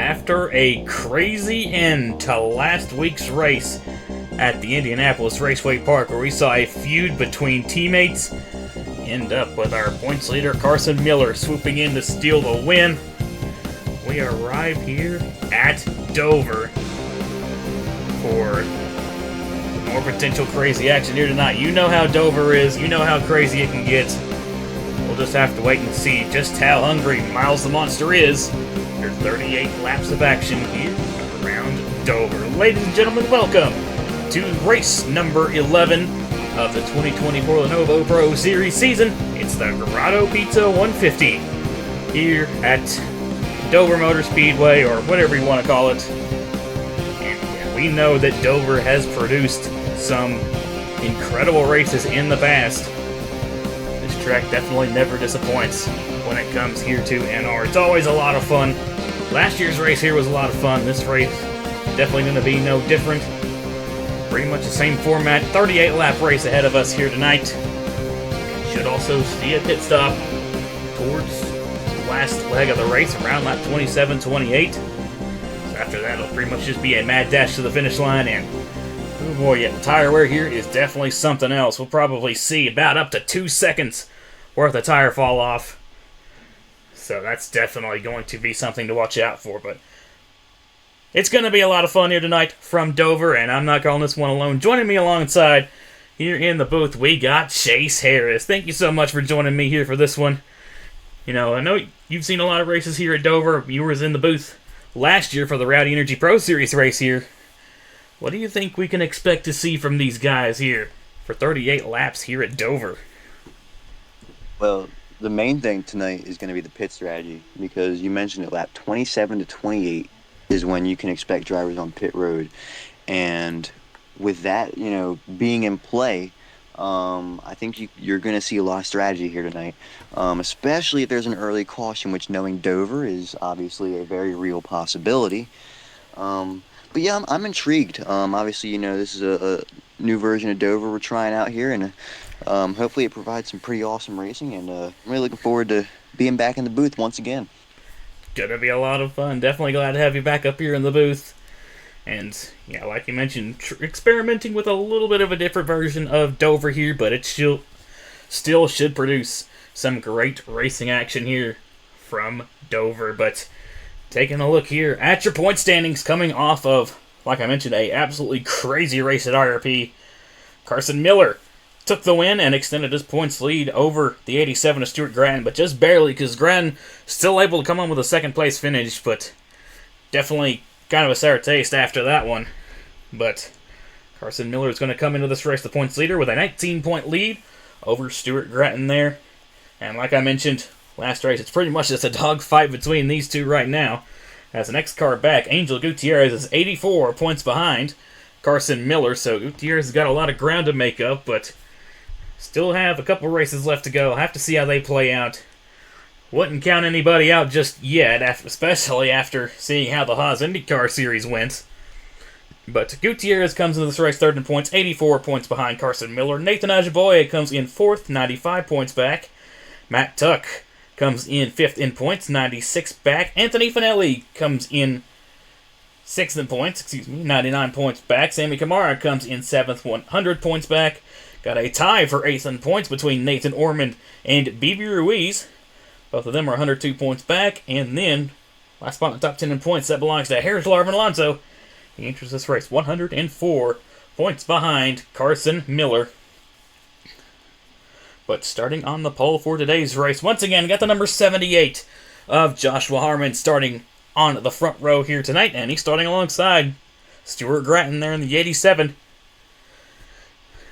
after a crazy end to last week's race at the Indianapolis Raceway Park, where we saw a feud between teammates end up with our points leader Carson Miller swooping in to steal the win, we arrive here at Dover for more potential crazy action here tonight. You know how Dover is, you know how crazy it can get. We'll just have to wait and see just how hungry Miles the Monster is. There's 38 laps of action here around Dover. Ladies and gentlemen, welcome to race number 11 of the 2024 Lenovo Pro Series season. It's the Grotto Pizza 150 here at Dover Motor Speedway, or whatever you want to call it. And we know that Dover has produced some incredible races in the past. This track definitely never disappoints when it comes here to NR. It's always a lot of fun. Last year's race here was a lot of fun. This race definitely going to be no different. Pretty much the same format. 38 lap race ahead of us here tonight. Should also see a pit stop towards the last leg of the race around lap 27-28. So after that, it'll pretty much just be a mad dash to the finish line. And oh boy, yeah, the tire wear here is definitely something else. We'll probably see about up to 2 seconds worth of tire fall off. So that's definitely going to be something to watch out for. But it's going to be a lot of fun here tonight from Dover, and I'm not calling this one alone. Joining me alongside here in the booth, we got Chase Harris. Thank you so much for joining me here for this one. You know, I know you've seen a lot of races here at Dover. You were in the booth last year for the Rowdy Energy Pro Series race here. What do you think we can expect to see from these guys here for 38 laps here at Dover? Well, the main thing tonight is going to be the pit strategy, because you mentioned it, lap 27 to 28 is when you can expect drivers on pit road. And with that, you know, being in play, I think you're going to see a lot of strategy here tonight, especially if there's an early caution, which, knowing Dover, is obviously a very real possibility. But yeah, I'm intrigued. Obviously, you know, this is a new version of Dover we're trying out here, and hopefully it provides some pretty awesome racing, and I'm really looking forward to being back in the booth once again. Gonna be a lot of fun. Definitely glad to have you back up here in the booth. And yeah, like you mentioned, experimenting with a little bit of a different version of Dover here, but it still should produce some great racing action here from Dover. But taking a look here at your point standings, coming off of, like I mentioned, a absolutely crazy race at IRP, Carson Miller took the win and extended his points lead over the 87 of Stuart Grattan, but just barely, because Grattan still able to come on with a second place finish, but definitely kind of a sour taste after that one. But Carson Miller is going to come into this race the points leader with a 19-point lead over Stuart Grattan there. And like I mentioned last race, it's pretty much just a dogfight between these two right now. As the next car back, Angel Gutierrez is 84 points behind Carson Miller, so Gutierrez has got a lot of ground to make up, but still have a couple races left to go. Have to see how they play out. Wouldn't count anybody out just yet, especially after seeing how the Haas IndyCar Series went. But Gutierrez comes into this race third in points, 84 points behind Carson Miller. Nathan Ajiboye comes in fourth, 95 points back. Matt Tuck comes in fifth in points, 96 back. Anthony Finelli comes in sixth in points, 99 points back. Sammy Kamara comes in seventh, 100 points back. Got a tie for eighth in points between Nathan Ormond and Bibi Ruiz. Both of them are 102 points back. And then, last spot in the top 10 in points, that belongs to Harris Larvin Alonso. He enters this race 104 points behind Carson Miller. But starting on the pole for today's race, once again, got the number 78 of Joshua Harmon starting on the front row here tonight. And he's starting alongside Stuart Grattan there in the 87.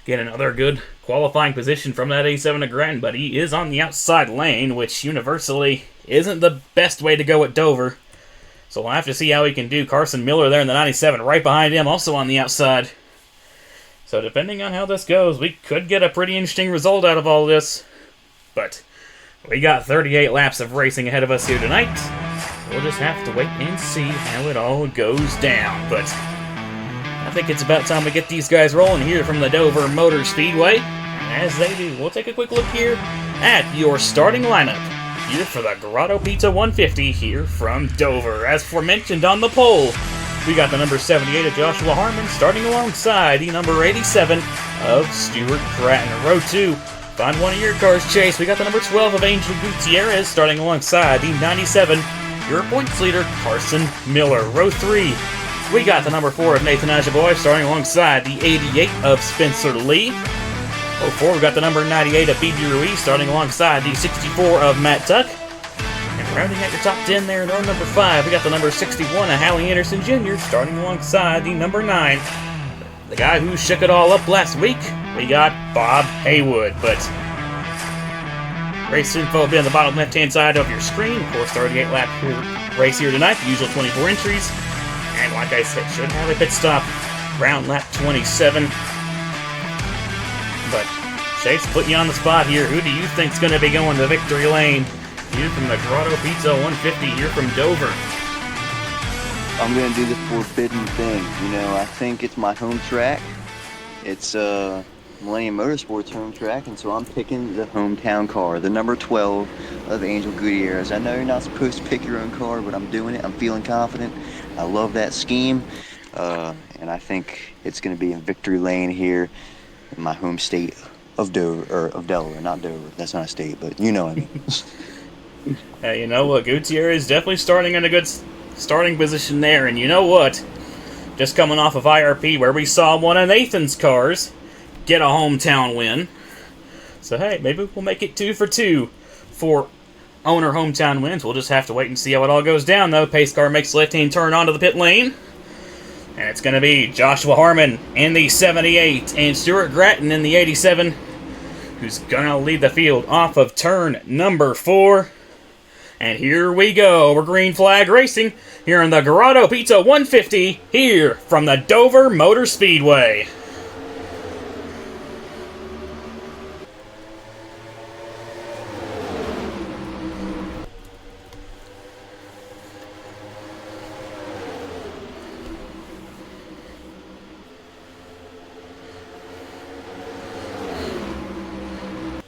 Get another good qualifying position from that 87 of Grattan, but he is on the outside lane, which universally isn't the best way to go at Dover. So we'll have to see how he can do. Carson Miller there in the 97, right behind him, also on the outside. So depending on how this goes, we could get a pretty interesting result out of all this. But we got 38 laps of racing ahead of us here tonight. We'll just have to wait and see how it all goes down. But I think it's about time we get these guys rolling here from the Dover Motor Speedway. As they do, we'll take a quick look here at your starting lineup here for the Grotto Pizza 150 here from Dover. As aforementioned on the poll, we got the number 78 of Joshua Harmon starting alongside the number 87 of Stuart Gratton. Row 2, find one of your cars, Chase. We got the number 12 of Angel Gutierrez starting alongside the 97, your points leader, Carson Miller. Row 3, we got the number 4 of Nathan Ajaboy starting alongside the 88 of Spencer Lee. Row 4, we got the number 98 of BB Ruiz starting alongside the 64 of Matt Tuck. And rounding out your top 10 there in row number 5, we got the number 61 of Hallie Anderson Jr. starting alongside the number 9. The guy who shook it all up last week, we got Bob Haywood. But race info will be on the bottom left-hand side of your screen. Of course, 38-lap race here tonight, the usual 24 entries. And like I said, should have a pit stop around lap 27. But Chase, putting you on the spot here. Who do you think's going to be going to victory lane? You from the Grotto Pizza 150 here from Dover. I'm going to do the forbidden thing. You know, I think it's my home track. It's Millennium Motorsports home track, and so I'm picking the hometown car, the number 12 of Angel Gutierrez. I know you're not supposed to pick your own car, but I'm doing it. I'm feeling confident. I love that scheme, and I think it's going to be in victory lane here in my home state of Dover, or of Delaware, not Dover. That's not a state, but you know what I mean. Hey, you know what? Gutierrez is definitely starting in a good starting position there, and you know what? Just coming off of IRP where we saw one of Nathan's cars get a hometown win. So hey, maybe we'll make it 2 for 2 for owner hometown wins. We'll just have to wait and see how it all goes down, though. Pace car makes the left-hand turn onto the pit lane. And it's going to be Joshua Harmon in the 78 and Stuart Gratton in the 87, who's going to lead the field off of turn number 4. And here we go. We're green flag racing here in the Grotto Pizza 150 here from the Dover Motor Speedway.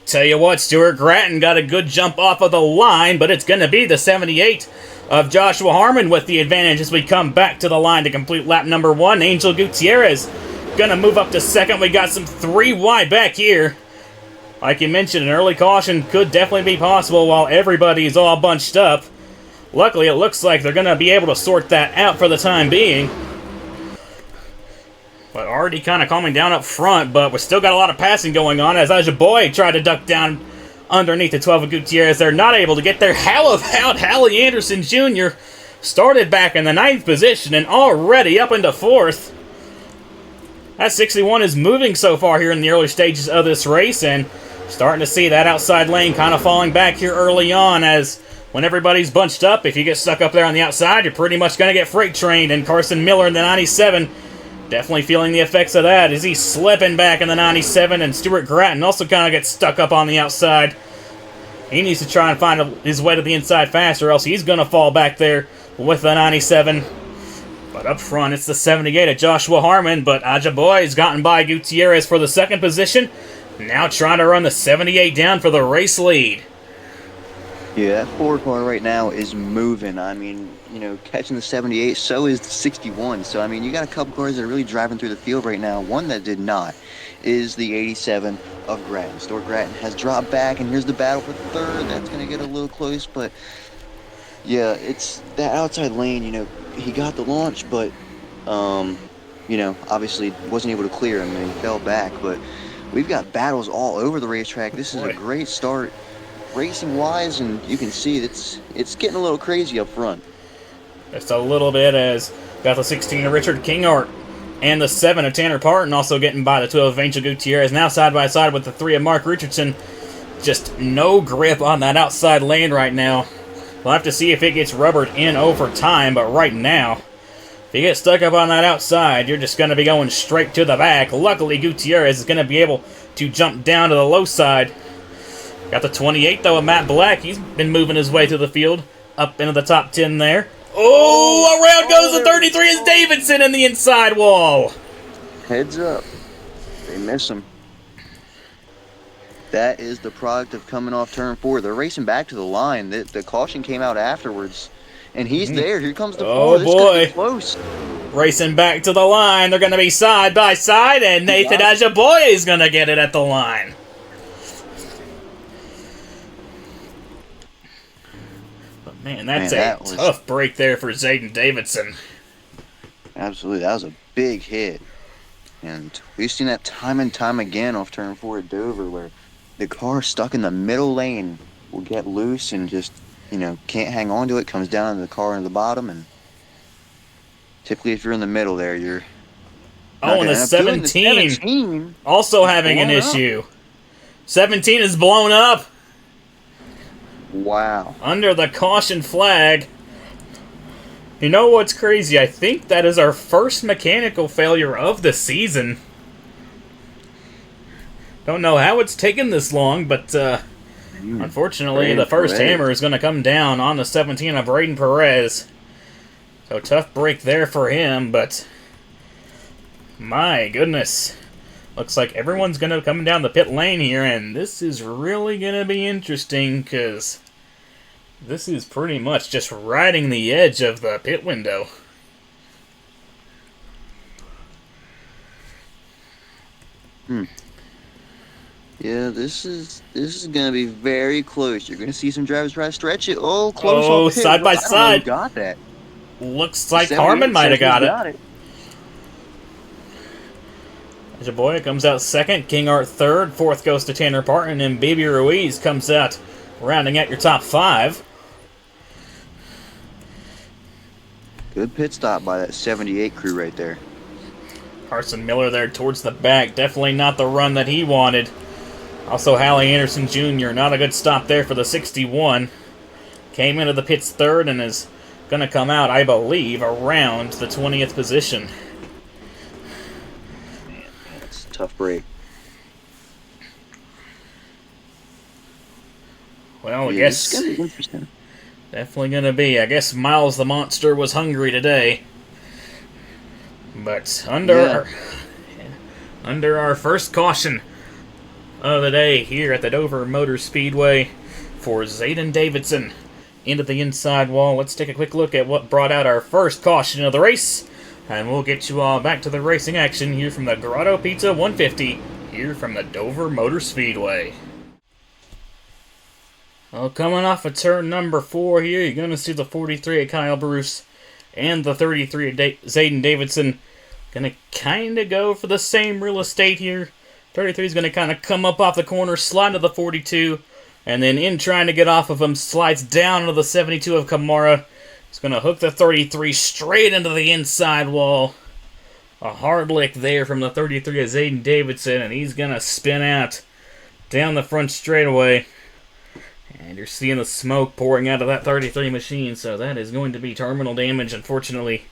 Tell you what, Stuart Gratton got a good jump off of the line, but it's going to be the 78 of Joshua Harmon with the advantage as we come back to the line to complete lap number 1. Angel Gutierrez going to move up to second. We got some 3 wide back here. Like you mentioned, an early caution could definitely be possible while everybody is all bunched up. Luckily, it looks like they're going to be able to sort that out for the time being. But already kind of calming down up front, but we still got a lot of passing going on as Ajaboy tried to duck down underneath the 12 of Gutierrez. They're not able to get there. How about Hallie Anderson Jr. started back in the 9th position and already up into 4th. That 61 is moving so far here in the early stages of this race, and starting to see that outside lane kind of falling back here early on, as when everybody's bunched up, if you get stuck up there on the outside, you're pretty much going to get freight trained. And Carson Miller in the 97 definitely feeling the effects of that as he's slipping back in the 97, and Stuart Gratton also kind of gets stuck up on the outside. He needs to try and find his way to the inside fast, or else he's going to fall back there with the 97. But up front, it's the 78 of Joshua Harmon, but Ajaboy's gotten by Gutierrez for the 2nd position. Now trying to run the 78 down for the race lead. Yeah, that 4 car right now is moving. I mean, you know, catching the 78, so is the 61. So, I mean, you got a couple cars that are really driving through the field right now. One that did not is the 87 of Gratton. Stuart Gratton has dropped back, and here's the battle for 3rd. That's going to get a little close, but yeah, it's that outside lane, you know, he got the launch, but, you know, obviously wasn't able to clear him, and he fell back. But we've got battles all over the racetrack. This is a great start racing-wise, and you can see it's getting a little crazy up front. Just a little bit, as got the 16 of Richard Kingart and the 7 of Tanner Parton also getting by the 12 of Angel Gutierrez. Now side by side with the 3 of Mark Richardson. Just no grip on that outside lane right now. We'll have to see if it gets rubbered in over time, but right now, if you get stuck up on that outside, you're just going to be going straight to the back. Luckily, Gutierrez is going to be able to jump down to the low side. Got the 28, though, of Matt Black. He's been moving his way through the field, up into the top 10 there. Oh, around goes the 33 is Davidson in the inside wall. Heads up. They miss him. That is the product of coming off turn 4. They're racing back to the line. The caution came out afterwards, and he's there. Here comes the 4. Oh This is going to be boy. close. Racing back to the line. They're going to be side by side, and Nathan Ajaboye is going to get it at the line. But man, that's a tough break there for Zayden Davidson. Absolutely. That was a big hit. And we've seen that time and time again off turn 4 at Dover, where the car stuck in the middle lane will get loose and just, can't hang on to it, comes down to the car in the bottom, and typically if you're in the middle there, you're and the 17 also having an issue. 17 is blown up. Wow. Under the caution flag. You know what's crazy? I think that is our first mechanical failure of the season. Don't know how it's taken this long, but unfortunately the first hammer is going to come down on the 17 of Braden Perez. So tough break there for him, but my goodness. Looks like everyone's going to come down the pit lane here, and this is really going to be interesting because this is pretty much just riding the edge of the pit window. Yeah, this is gonna be very close. You're gonna see some drivers try to stretch it. Oh, close. Oh, side by side. Got that. Looks like Harmon might have got it. Jaboya comes out second, King Art third, fourth goes to Tanner Parton, and Baby Ruiz comes out rounding out your top 5. Good pit stop by that 78 crew right there. Carson Miller there towards the back. Definitely not the run that he wanted. Also, Hallie Anderson Jr. Not a good stop there for the 61. Came into the pits third and is going to come out, I believe, around the 20th position. That's a tough break. Well, I guess it's going to be interesting. Definitely going to be. I guess Miles the Monster was hungry today. But under our first caution of the day here at the Dover Motor Speedway for Zayden Davidson into the inside wall. Let's take a quick look at what brought out our first caution of the race. And we'll get you all back to the racing action here from the Grotto Pizza 150 here from the Dover Motor Speedway. Well, coming off of turn number 4 here, you're going to see the 43 of Kyle Bruce and the 33 of Zayden Davidson. Going to kind of go for the same real estate here. 33 is going to kind of come up off the corner, slide to the 42, and then in trying to get off of him, slides down to the 72 of Kamara. He's going to hook the 33 straight into the inside wall. A hard lick there from the 33 of Zayden Davidson, and he's going to spin out down the front straightaway. And you're seeing the smoke pouring out of that 33 machine, so that is going to be terminal damage, unfortunately,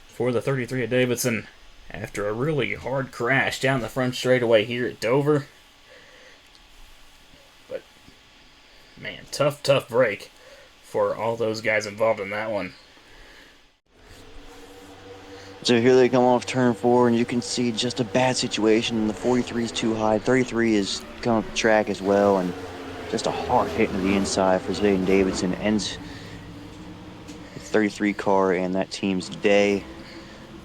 for the 33 of Davidson after a really hard crash down the front straightaway here at Dover. But, man, tough break for all those guys involved in that one. So here they come off turn 4, and you can see just a bad situation. The 43 is too high. 33 is coming up the track as well, and just a hard hit into the inside for Zayden Davidson. Ends the 33 car and that team's day.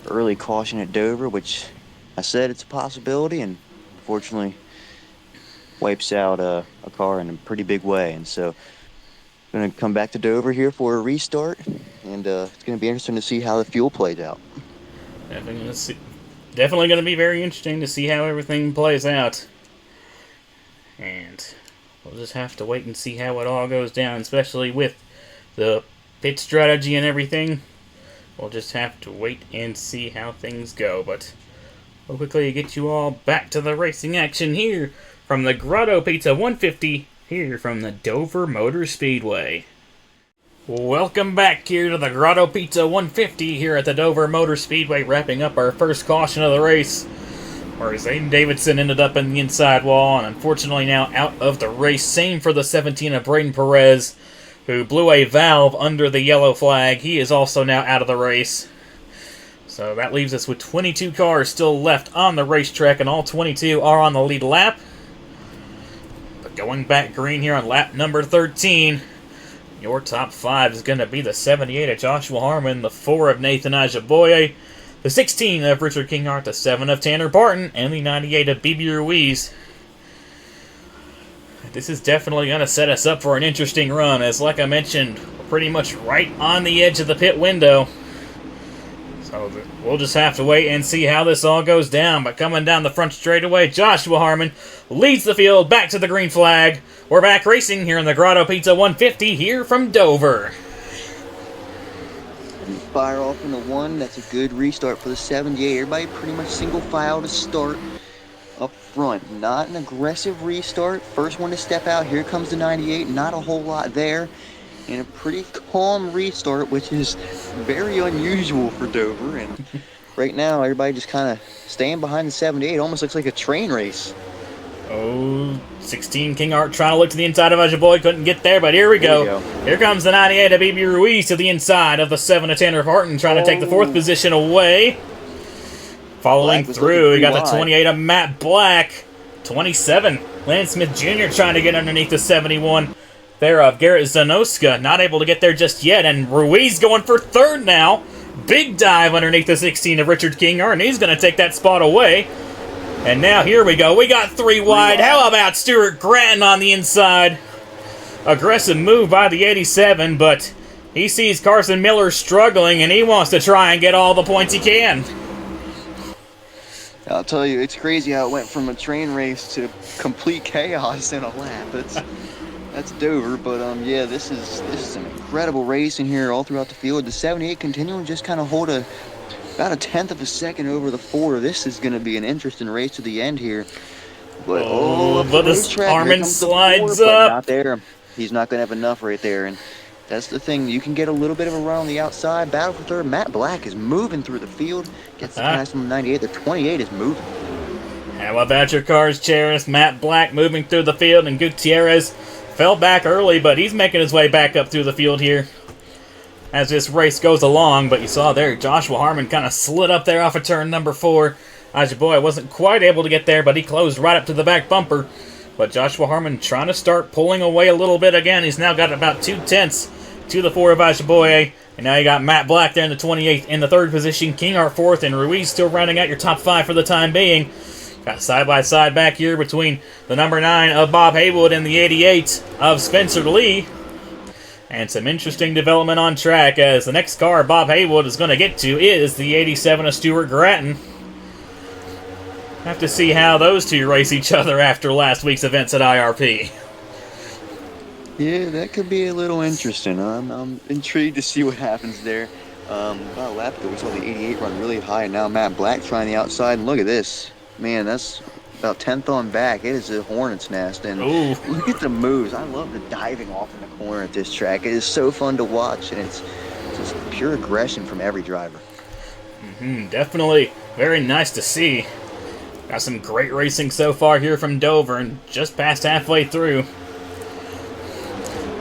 Early caution at Dover, which I said it's a possibility, and unfortunately wipes out a car in a pretty big way. And so going to come back to Dover here for a restart, and it's going to be interesting to see how the fuel plays out. Definitely going to be very interesting to see how everything plays out. And we'll just have to wait and see how it all goes down, especially with the pit strategy and everything. We'll just have to wait and see how things go. But we'll quickly get you all back to the racing action here from the Grotto Pizza 150 here from the Dover Motor Speedway. Welcome back here to the Grotto Pizza 150 here at the Dover Motor Speedway, wrapping up our first caution of the race, where Zayden Davidson ended up in the inside wall and unfortunately now out of the race. Same for the 17 of Braden Perez, who blew a valve under the yellow flag. He is also now out of the race. So that leaves us with 22 cars still left on the racetrack, and all 22 are on the lead lap. Going back green here on lap number 13. Your top 5 is going to be the 78 of Joshua Harmon, the 4 of Nathan Ajaboye, the 16 of Richard Kinghart, the 7 of Tanner Barton, and the 98 of BB Ruiz. This is definitely going to set us up for an interesting run, as like I mentioned, we're pretty much right on the edge of the pit window. So we'll just have to wait and see how this all goes down. But coming down the front straightaway, Joshua Harmon leads the field back to the green flag. We're back racing here in the Grotto Pizza 150 here from Dover. Fire off into 1. That's a good restart for the 78. Everybody pretty much single file to start up front. Not an aggressive restart. First one to step out. Here comes the 98. Not a whole lot there. And a pretty calm restart, which is very unusual for Dover. And right now, everybody just kind of staying behind the 78. Almost looks like a train race. Oh, 16 Kinghart trying to look to the inside of Ajaboye. Couldn't get there, but here we go. Here comes the 98 of BB Ruiz to the inside of the 7 of Tanner Barton, trying to take the 4th position away. Following through, we got the 28 of Matt Black. 27, Lance Smith Jr. trying to get underneath the 71. There of Garrett Zanoska, not able to get there just yet, and Ruiz going for 3rd now. Big dive underneath the 16 of Richard Kinghart, and he's going to take that spot away. And now here we go. We got 3 wide. How about Stuart Gratton on the inside? Aggressive move by the 87, but he sees Carson Miller struggling, and he wants to try and get all the points he can. I'll tell you, it's crazy how it went from a train race to complete chaos in a lap. That's Dover, but yeah, this is an incredible race in here all throughout the field. The 78 continuing just kind of hold about a 1/10 of a second over the 4. This is going to be an interesting race to the end here. But but this Harmon slides up. Not there. He's not going to have enough right there, and that's the thing. You can get a little bit of a run on the outside. Battle for 3rd. Matt Black is moving through the field. Gets the pass from the 98. The 28 is moving. How about your cars, Cheris? Matt Black moving through the field, and Gutierrez fell back early, but he's making his way back up through the field here as this race goes along. But you saw there, Joshua Harmon kind of slid up there off of turn number 4. Ajaboye wasn't quite able to get there, but he closed right up to the back bumper. But Joshua Harmon trying to start pulling away a little bit again. He's now got about 2/10 to the 4 of Ajaboye. And now you got Matt Black there in the 28th in the 3rd position. Kinghart 4th, and Ruiz still rounding out your top 5 for the time being. Got side-by-side back here between the number 9 of Bob Haywood and the 88 of Spencer Lee. And some interesting development on track, as the next car Bob Haywood is going to get to is the 87 of Stuart Gratton. Have to see how those two race each other after last week's events at IRP. Yeah, that could be a little interesting. I'm intrigued to see what happens there. About a lap ago, we saw the 88 run really high, and now Matt Black trying the outside, and look at this. Man, that's about 10th on back. It is a hornet's nest, and look at the moves. I love the diving off in the corner at this track. It is so fun to watch, and it's just pure aggression from every driver. Definitely very nice to see. Got some great racing so far here from Dover, and just past halfway through.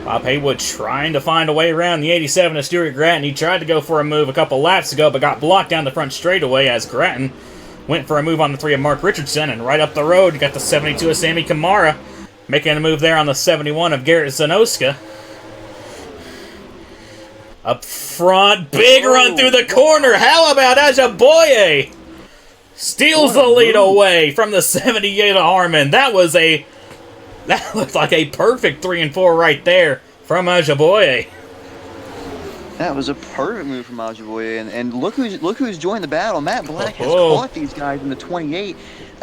Bob Haywood trying to find a way around the 87 of Stuart Gratton. He tried to go for a move a couple laps ago, but got blocked down the front straightaway as Gratton went for a move on the 3 of Mark Richardson, and right up the road, you got the 72 of Sammy Kamara, making a move there on the 71 of Garrett Zanoska. Up front, big run through the corner. How about Ajaboye? Steals the lead away from the 78 of Harmon. That looked like a perfect 3 and 4 right there from Ajaboye. That was a perfect move from Ajaboye, and look who's joined the battle. Matt Black has caught these guys in the 28.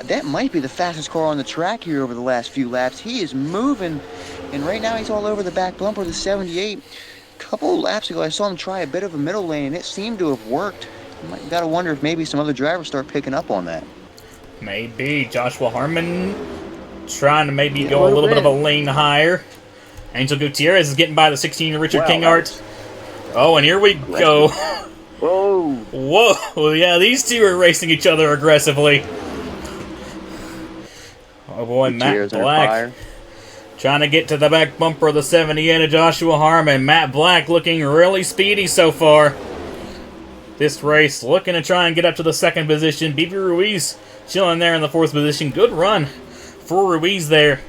That might be the fastest car on the track here over the last few laps. He is moving, and right now he's all over the back bumper of the 78. A couple of laps ago, I saw him try a bit of a middle lane, and it seemed to have worked. You got to wonder if maybe some other drivers start picking up on that. Maybe Joshua Harmon trying to maybe go a little bit of a lane higher. Angel Gutierrez is getting by the 16 of Richard Kinghart. Oh, and here we go. Whoa. Yeah, these two are racing each other aggressively. Oh boy, Matt Black trying to get to the back bumper of the 78 of Joshua Harmon. Matt Black looking really speedy so far. This race looking to try and get up to the 2nd position. BB Ruiz chilling there in the 4th position. Good run for Ruiz there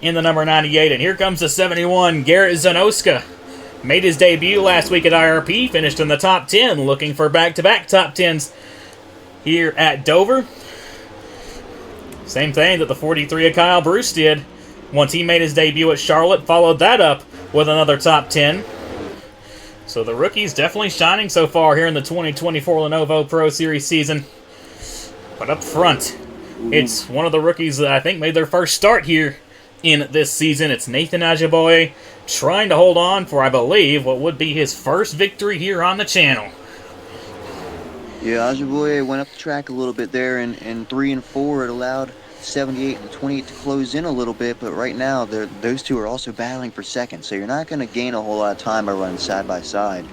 in the number 98. And here comes the 71, Garrett Zanoska. Made his debut last week at IRP, finished in the top 10, looking for back-to-back top 10s here at Dover. Same thing that the 43 of Kyle Bruce did once he made his debut at Charlotte, followed that up with another top 10. So the rookie's definitely shining so far here in the 2024 Lenovo Pro Series season. But up front, it's one of the rookies that I think made their first start here in this season. It's Nathan Ajiboye trying to hold on for, I believe, what would be his first victory here on the channel. Yeah, Ajiboye went up the track a little bit there in 3 and 4. It allowed 78 and 28 to close in a little bit, but right now those two are also battling for second, so you're not going to gain a whole lot of time by running side by side.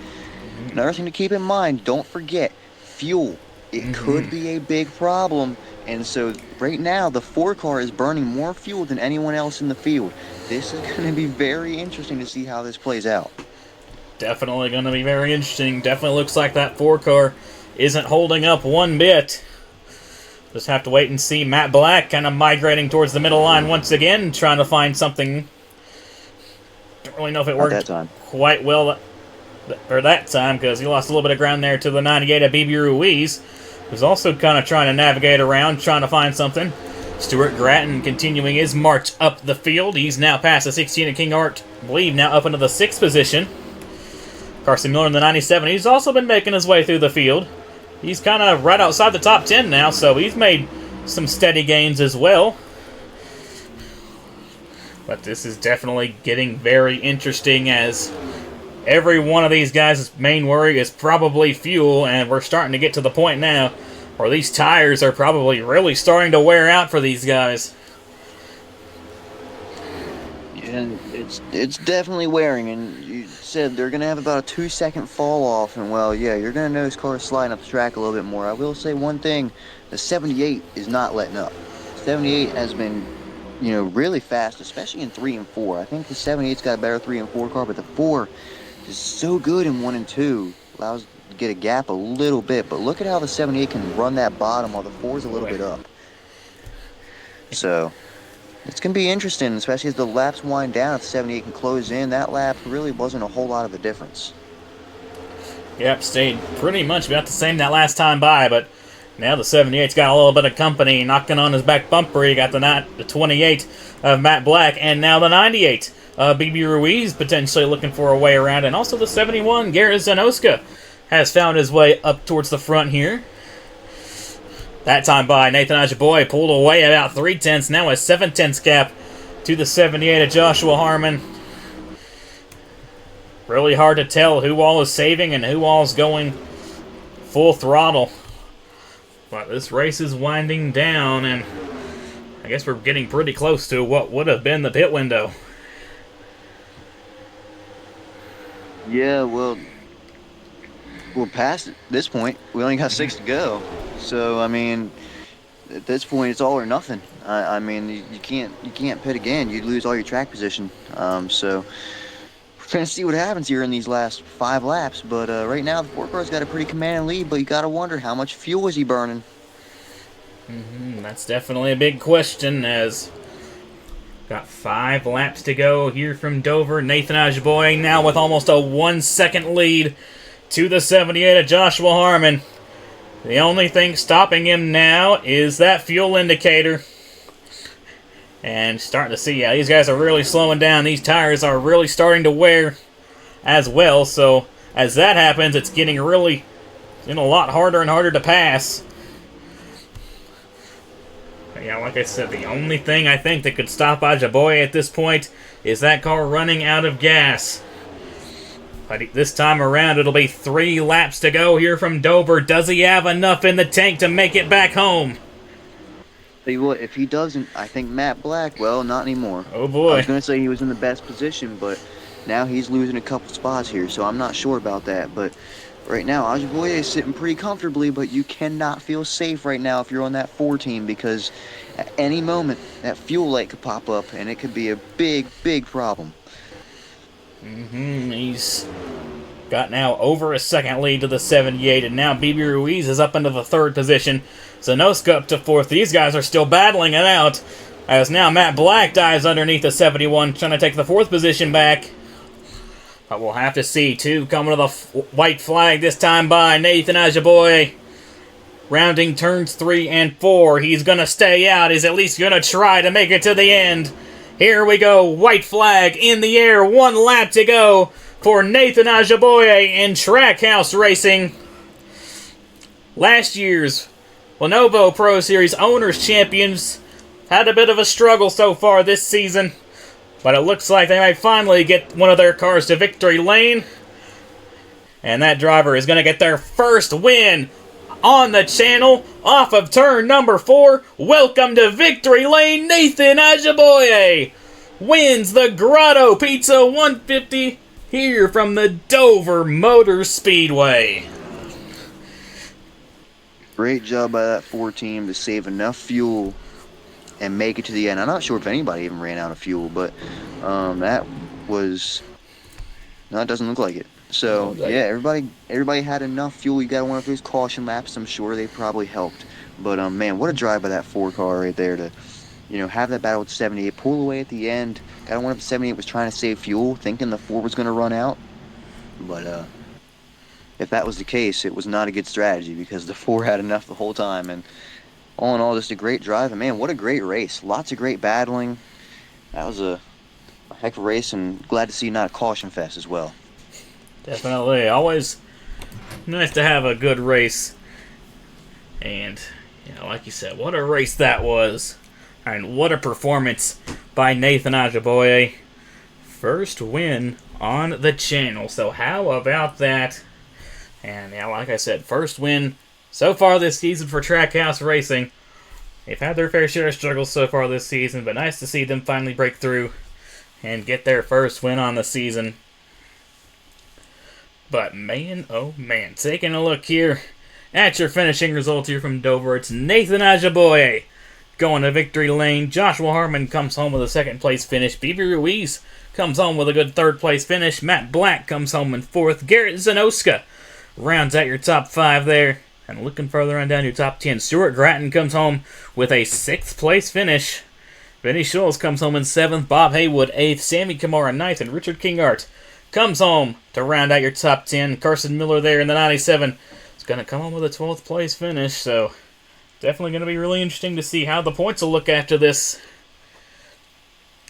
Another thing to keep in mind, don't forget, fuel. It could be a big problem, and so right now the 4 car is burning more fuel than anyone else in the field. This is going to be very interesting to see how this plays out. Definitely going to be very interesting. Definitely looks like that 4 car isn't holding up one bit. Just have to wait and see. Matt Black kind of migrating towards the middle line once again, trying to find something. Don't really know if it worked that time quite well that time, because he lost a little bit of ground there to the 98 of BB Ruiz, who's also kind of trying to navigate around, trying to find something. Stuart Gratton continuing his march up the field. He's now past the 16 of King Art, I believe, now up into the 6th position. Carson Miller in the 97. He's also been making his way through the field. He's kind of right outside the top 10 now, so he's made some steady gains as well. But this is definitely getting very interesting, as every one of these guys' main worry is probably fuel, and we're starting to get to the point now where these tires are probably really starting to wear out for these guys. Yeah, it's definitely wearing, and you said they're going to have about a 2-second fall off, and well, yeah, you're going to notice cars sliding up the track a little bit more. I will say one thing, the 78 is not letting up. 78 has been, really fast, especially in 3 and 4. I think the 78's got a better 3 and 4 car, but the 4 is so good in 1 and 2. Allows to get a gap a little bit, but look at how the 78 can run that bottom while the 4 is a little bit up. So it's going to be interesting, especially as the laps wind down. If the 78 can close in, that lap really wasn't a whole lot of a difference. Yep, stayed pretty much about the same that last time by, but now the 78's got a little bit of company knocking on his back bumper. You got the 28 of Matt Black, and now the 98 BB Ruiz potentially looking for a way around, and also the 71 Garrett Zanoska has found his way up towards the front here. That time by Nathan Ajiboye pulled away about 3/10, now a 7/10 gap to the 78 of Joshua Harmon. Really hard to tell who all is saving and who all is going full throttle. But this race is winding down, and I guess we're getting pretty close to what would have been the pit window. Yeah, well, we're past this point. We only got 6 to go. So, I mean, at this point, it's all or nothing. I mean, you can't pit again. You'd lose all your track position. So we're going to see what happens here in these last 5 laps. But right now, the 4 car's got a pretty commanding lead, but you got to wonder how much fuel is he burning. That's definitely a big question, as got 5 laps to go here from Dover. Nathan Ajiboye now with almost a 1-second lead to the 78 of Joshua Harmon. The only thing stopping him now is that fuel indicator. And starting to see, yeah, these guys are really slowing down. These tires are really starting to wear as well. So as that happens, it's getting really a lot harder and harder to pass. But yeah, like I said, the only thing I think that could stop Ajiboye at this point is that car running out of gas. But this time around, it'll be 3 laps to go here from Dover. Does he have enough in the tank to make it back home? Tell you what, if he doesn't, I think Matt Black, well, not anymore. Oh boy. I was going to say he was in the best position, but now he's losing a couple spots here, so I'm not sure about that. But right now, Ajiboye is sitting pretty comfortably, but you cannot feel safe right now if you're on that 4 team, because at any moment, that fuel light could pop up, and it could be a big, big problem. He's got now over a second lead to the 78, and now BB Ruiz is up into the 3rd position. Zanoska up to 4th. These guys are still battling it out. As now Matt Black dives underneath the 71, trying to take the 4th position back. But we'll have to see. 2 coming to the white flag, this time by Nathan Ajaboye. Rounding turns 3 and 4. He's going to stay out. He's at least going to try to make it to the end. Here we go. White flag in the air. 1 lap to go for Nathan Ajaboye in Trackhouse Racing. Last year's Lenovo Pro Series Owners Champions had a bit of a struggle so far this season. But it looks like they might finally get one of their cars to victory lane. And that driver is going to get their first win on the channel off of turn number 4. Welcome to victory lane. Nathan Ajaboye wins the Grotto Pizza 150 here from the Dover Motor Speedway. Great job by that 4 team to save enough fuel and make it to the end. I'm not sure if anybody even ran out of fuel, but that was... No, it doesn't look like it. So, yeah, everybody had enough fuel. You got one of those caution laps. I'm sure they probably helped. But, man, what a drive by that 4 car right there to, have that battle with 78, pull away at the end. Got one of the 78 was trying to save fuel, thinking the 4 was going to run out. But, if that was the case, it was not a good strategy because the 4 had enough the whole time. And all in all, just a great drive. And, man, what a great race. Lots of great battling. That was a heck of a race, and glad to see not a caution fest as well. Definitely. Always nice to have a good race. And, like you said, what a race that was. And what a performance by Nathan Ajaboye. First win on the channel. So how about that? And, like I said, first win so far this season for Trackhouse Racing. They've had their fair share of struggles so far this season, but nice to see them finally break through and get their first win on the season. But man, oh man, taking a look here at your finishing result here from Dover, it's Nathan Ajaboye going to victory lane. Joshua Harmon comes home with a 2nd place finish. Bibi Ruiz comes home with a good 3rd place finish. Matt Black comes home in 4th. Garrett Zanoska rounds out your top 5 there. And looking further on down your top 10, Stuart Gratton comes home with a 6th place finish. Vinny Schultz comes home in 7th. Bob Haywood 8th. Sammy Kamara 9th. And Richard Kingart comes home to round out your top 10. Carson Miller there in the 97 is going to come home with a 12th place finish. So definitely going to be really interesting to see how the points will look after this.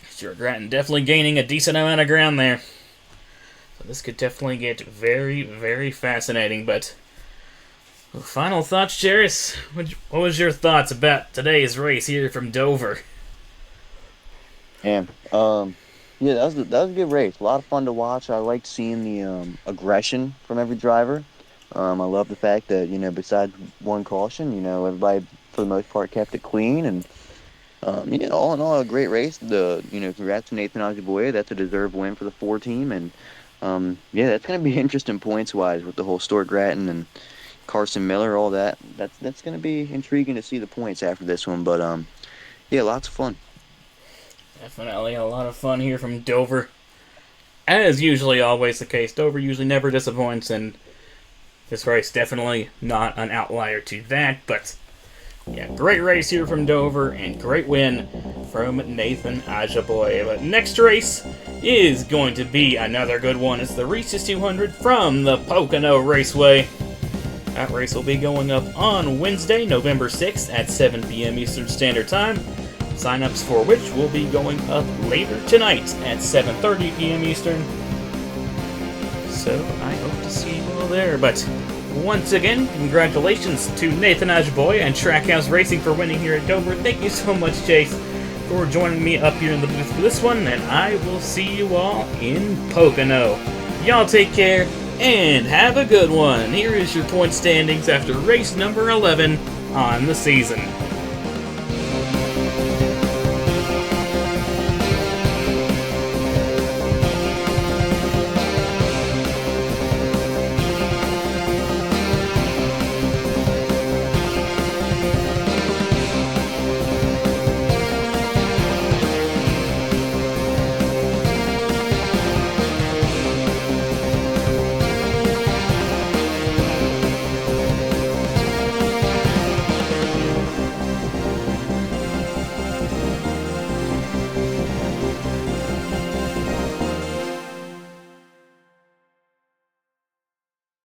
Stuart Gratton definitely gaining a decent amount of ground there. So this could definitely get very, very fascinating. But final thoughts, Jairus? What was your thoughts about today's race here from Dover? Yeah, that was a good race. A lot of fun to watch. I liked seeing the aggression from every driver. I love the fact that, besides one caution, everybody for the most part kept it clean. And, all in all, a great race. Congrats to Nathan Ajaboye. That's a deserved win for the 4 team. And, that's going to be interesting points-wise with the whole Stuart Gratton and Carson Miller, all that. That's going to be intriguing to see the points after this one. But, lots of fun. Definitely a lot of fun here from Dover. As usually always the case, Dover usually never disappoints, and this race definitely not an outlier to that. But, great race here from Dover, and great win from Nathan Ajaboye. But next race is going to be another good one. It's the Reese's 200 from the Pocono Raceway. That race will be going up on Wednesday, November 6th at 7 p.m. Eastern Standard Time. Sign-ups for which will be going up later tonight at 7:30 p.m. Eastern. So I hope to see you all there. But once again, congratulations to Nathan Ajaboye and Trackhouse Racing for winning here at Dover. Thank you so much, Chase, for joining me up here in the booth for this one, and I will see you all in Pocono. Y'all take care and have a good one. Here is your point standings after race number 11 on the season.